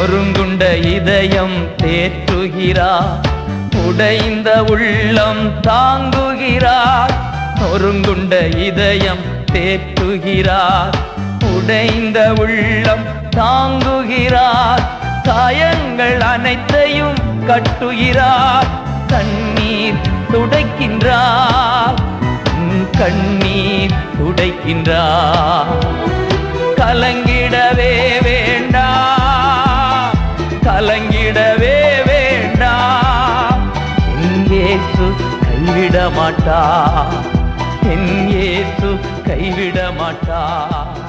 நொறுங்குண்ட இதயம் தேற்றுகிறார், உடைந்த உள்ளம் தாங்குகிறார். நொறுங்குண்ட இதயம் தேற்றுகிறார், உடைந்த உள்ளம் தாங்குகிறார். காயங்கள் அனைத்தையும் கட்டுகிறார், கண்ணீர் துடைக்கின்றார், கண்ணீர் துடைக்கின்றார். கலங்கிடவே வேண்டாம், கலங்கிடவே வேண்டாம். என் இயேசு கைவிட மாட்டார், என் இயேசு கைவிட மாட்டார்.